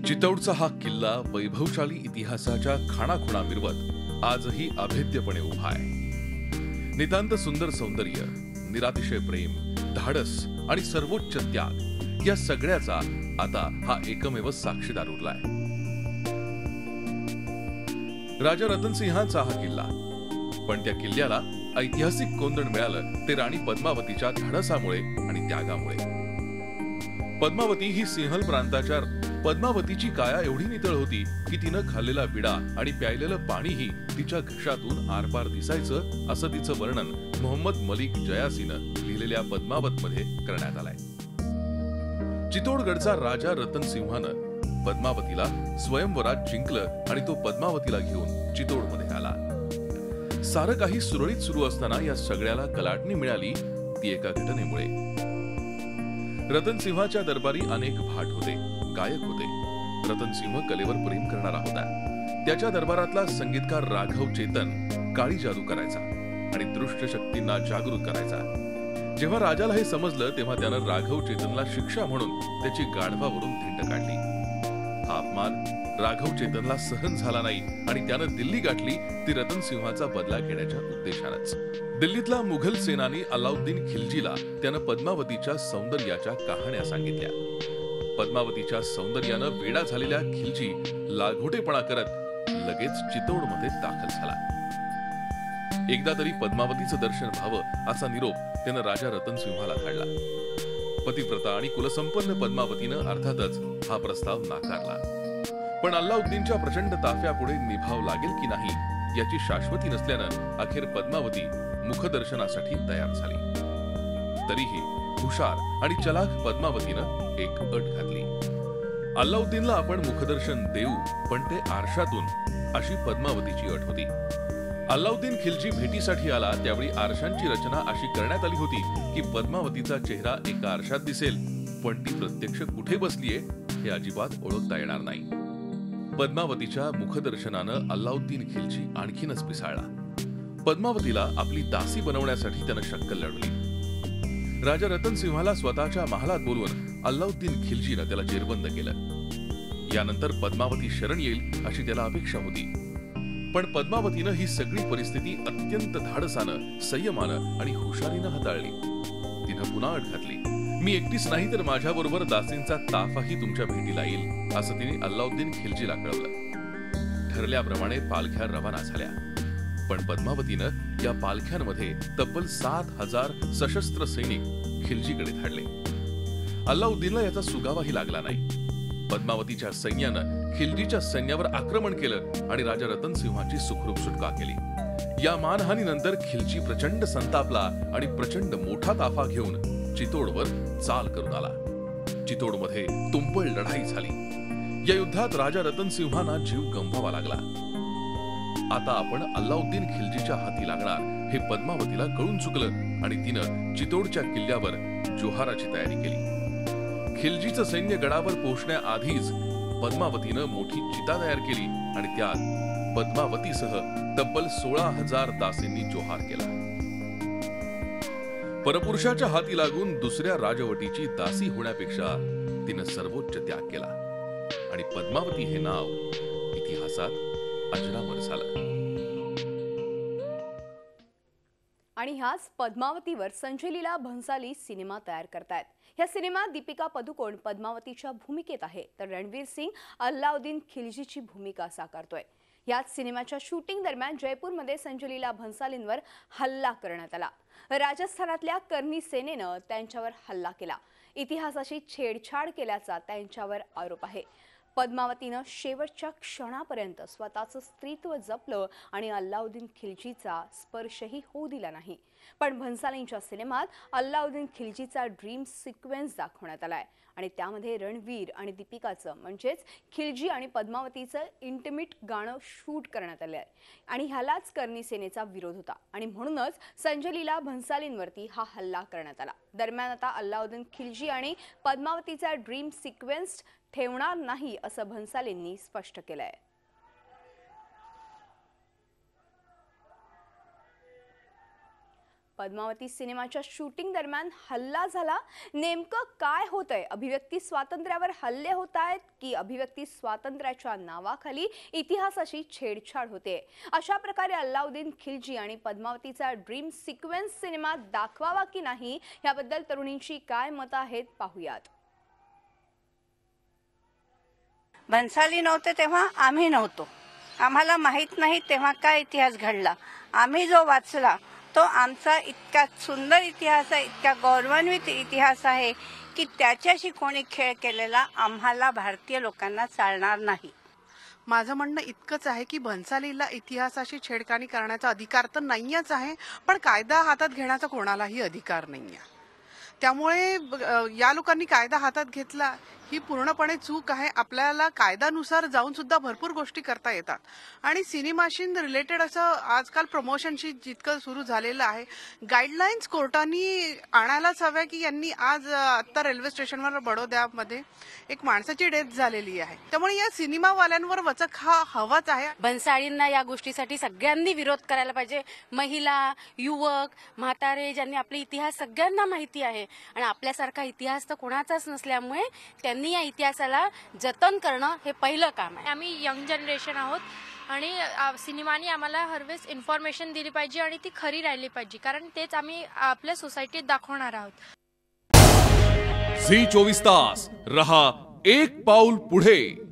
चितौडचा हा किल्ला वैभवशाली इतिहासाच्या खाणाखुणा मिरवत आजही अभेद्यपणे उभा आहे। नितांत सुंदर सौंदर्य, निरातिशय प्रेम, धाडस आणि सर्वोच्च त्याग या सगळ्याचा आता हा एकमेव साक्षीदार उरलाय। राजा रतनसिंहांचा हा किल्ला, पण त्या किल्ल्याला ऐतिहासिक कोंदण मिळालं ते राणी पद्मावतीच्या धाडसामुळे आणि त्यागामुळे। पद्मावती ही सिंहल प्रांताच्या पद्मावतीची काया एवढी नितळ होती की तिनं खाल्लेला विडा आणि प्यायलेलं पाणीही तिच्या घशातून आरपार दिसायचं, असं तिचं वर्णन मोहम्मद मलिक जयासीनं लिहिलेल्या पद्मावत मध्ये करण्यात आलंय। चितोडगडचा राजा रतनसिंहानं पद्मावतीला स्वयंवरात जिंकलं आणि तो पद्मावतीला घेऊन चितोडमध्ये आला। सारं काही सुरळीत सुरू असताना या सगळ्याला कलाटणी मिळाली ती एका घटनेमुळे। रतनसिंहाच्या दरबारी अनेक भाट होते, गायक होते। रतनसिंह कलेवर प्रेम करणारा होता। त्याच्या दरबारातला संगीतकार राघव चेतन काळी जादू करायचा आणि दृष्ट शक्तींना जागृत करायचा। जेव्हा राजाला हे समजलं तेव्हा त्यानं राघव चेतनला शिक्षा म्हणून त्याची गाढवावरून धिंड काढली। हा अपमान राघव चेतनला सहन झाला नाही आणि त्यानं दिल्ली गाठली ती रतनसिंहाचा बदला घेण्याच्या उद्देशानंच। दिल्लीतला मुघल सेनानी अलाउद्दीन खिलजीला त्यानं पद्मावतीच्या सौंदर्याच्या कहाण्या सांगितल्या। पद्मावतीच्या सौंदर्यानं वेडा झालेल्या खिलजी लाघोटेपणा करत लगेच चितोडमध्ये दाखल झाला। एकदा तरी पद्मावतीचं दर्शन व्हावं असा निरोप त्यानं राजा रतनसिंहाला धाडला। पतिव्रता आणि कुलसंपन्न पद्मावतीनं अर्थातच हा प्रस्ताव नाकारला, पण अल्लाउद्दीनच्या प्रचंड ताफ्यापुढे निभाव लागेल की नाही याची शाश्वती नसल्यानं अखेर पद्मावती मुखदर्शनासाठी तयार झाली। तरीही हुशार आणि चलाख पद्मावतीनं एक अट घातली। अल्लाउद्दीनला आपण मुखदर्शन देऊ, पण ते आरशातून, अशी पद्मावतीची अट होती। अल्लाउद्दीन खिलजी भेटीसाठी आला त्यावेळी आरशांची रचना अशी करण्यात आली होती की पद्मावतीचा चेहरा एका आरशात दिसेल, पण ती प्रत्यक्ष कुठे बसलीये हे अजिबात ओळखता येणार नाही। पद्मावतीच्या मुखदर्शनानं अल्लाउद्दीन खिलजी आणखीनच पिसाळला। पद्मावतीला आपली दासी बनवण्यासाठी त्यानं शक्कल लढवली। राजा रतनसिंहाला स्वतःच्या महालात बोलवून अल्लाउद्दीन खिलजीनं त्याला जेरबंद केलं। यानंतर पद्मावती शरण येईल अशी त्याला अपेक्षा होती, पण पद्मावतीनं ही सगळी परिस्थिती अत्यंत धाडसानं, संयमानं आणि हुशारीनं हाताळली। तिनं पुन्हा अट घातली, मी एकटीच नाही तर माझ्याबरोबर दासींचा ताफाही तुमच्या भेटीला येईल, असं तिने अल्लाउद्दीन खिलजीला कळवलं। ठरल्याप्रमाणे पालख्या रवाना झाल्या, पण पद्मावतीनं या पालख्यांमध्ये तब्बल 7,000 सशस्त्र सैनिक खिलजीकडे धाडले। अल्लाउद्दीनला याचा सुगावाही लागला नाही। पद्मावतीच्या सैन्यानं खिलजीच्या सैन्यावर आक्रमण केलं आणि राजा रतनसिंहाची सुखरूप सुटका केली। या मानहानीनंतर खिलजी प्रचंड संतापला आणि प्रचंड मोठा ताफा घेऊन चितोडवर चाल करून आला। चितोडमध्ये तुंबळ लढाई झाली। या युद्धात राजा रतनसिंहांना जीव गमवावा लागला। आता आपण अल्लाउद्दीन खिलजीच्या हाती लागणार हे पद्मावतीला कळून चुकलं आणि तिनं चितोडच्या किल्ल्यावर जोहाराची तयारी केली। खिलजीचं सैन्य गडावर पोहोचण्याआधीच पद्मावतीनं मोठी चिता तयार केली आणि त्यात पद्मावतीसह तब्बल 16,000 दासींनी जोहार केला। परपुरुषाच्या हाती लागून दुसऱ्या राजवटीची दासी होण्यापेक्षा तिनं सर्वोच्च त्याग केला आणि पद्मावती हे नाव इतिहासात अजरामर झालं। आणि ह्याच पद्मावतीवर संजय लीला भंसाली सिनेमा तयार करतायत। या सिनेमात दीपिका पदुकोण पद्मावतीच्या भूमिकेत आहे, तर रणवीर सिंग अल्लाउद्दीन खिलजीची भूमिका साकारतोय। याच सिनेमाच्या शूटिंग दरम्यान जयपूरमध्ये संजय लीला भंसालींवर हल्ला करण्यात आला। राजस्थानातल्या कर्णी सेनेनं त्यांच्यावर हल्ला केला। इतिहासाशी छेडछाड केल्याचा त्यांच्यावर आरोप आहे। पद्मावतीनं शेवटच्या क्षणापर्यंत स्वतःचं स्त्रीत्व जपलं आणि अल्लाउद्दीन खिलजीचा स्पर्शही होऊ दिला नाही। पण भंसालींच्या सिनेमात अल्लाउद्दीन खिलजीचा ड्रीम सिक्वेन्स दाखवण्यात आलाय आणि त्यामध्ये रणवीर आणि दीपिकाचं म्हणजेच खिलजी आणि पद्मावतीचं इंटिमेट गाणं शूट करण्यात आलंय आणि ह्यालाच कर्णी सेनेचा विरोध होता आणि म्हणूनच संजय लीला भंसालींवरती हा हल्ला करण्यात आला। दरम्यान आता अल्लाउद्दीन खिलजी आणि पद्मावतीचा ड्रीम सिक्वेन्स ठेवणार नाही असं भंसालींनी स्पष्ट केलंय। पद्मावती सिनेमाच्या शूटिंग दरम्यान हल्ला झाला. नेमकं काय होतंय? अभिव्यक्ती स्वातंत्र्यावर हल्ले होत आहेत की अभिव्यक्ती स्वातंत्र्याच्या नावाखाली इतिहासाची छेडछाड होते? अशा प्रकारे अल्लाउद्दीन खिल्जी आणि पद्मावतीचा ड्रीम सिक्वेन्स सिनेमा दाखवावा की नाही याबद्दल तरुणींची काय मतं आहेत पाहूयात. भन्साली नव्हते तेव्हा आम्ही नव्हतो. आम्हाला माहित नाही तेव्हा काय इतिहास घडला. आम्ही जो वाचला तो आमचा इतका सुंदर इतिहास आहे, इतका गौरवान्वित इतिहास आहे की त्याच्याशी कोणी खेळ केलेला आम्हाला भारतीय लोकांना चालणार नाही. माझं म्हणणं इतकंच आहे की भन्सालीला इतिहासाशी छेडखानी करण्याचा अधिकार तर नाहीच आहे, पण कायदा हातात घेण्याचा कोणालाही अधिकार नाहीये. त्यामुळे या लोकांनी कायदा हातात घेतला ही पूर्णपणे चूक आहे. आपल्याला कायद्यानुसार जाऊन सुद्धा भरपूर गोष्टी करता येतात आणि सिनेमाशी रिलेटेड असं आजकाल प्रमोशनशी जितकं सुरू झालेलं आहे, गाईडलाईन्स कोर्टानी आणायलाच हव्या की यांनी आज आता रेल्वे स्टेशनवर बडोद्यामध्ये एक माणसाची डेथ झालेली आहे. त्यामुळे या सिनेमावाल्यांवर वचक हा हवाच आहे. भन्साळींना या गोष्टीसाठी सगळ्यांनी विरोध करायला पाहिजे. महिला, युवक, म्हातारे ज्यांनी आपले इतिहास सगळ्यांना माहिती आहे आणि आपल्यासारखा इतिहास तर कोणाचाच नसल्यामुळे त्यांनी या इतिहासाला जतन करणं हे पहिलं काम आहे. आम्ही यंग जनरेशन आहोत आणि सिनेमाने आम्हाला हरवेळेस इन्फॉर्मेशन दिली पाहिजे आणि ती खरी राहिली पाहिजे, कारण तेच आम्ही आपल्या सोसायटीत दाखवणार आहोत. झी 24 तास रहा एक पाऊल पुढे.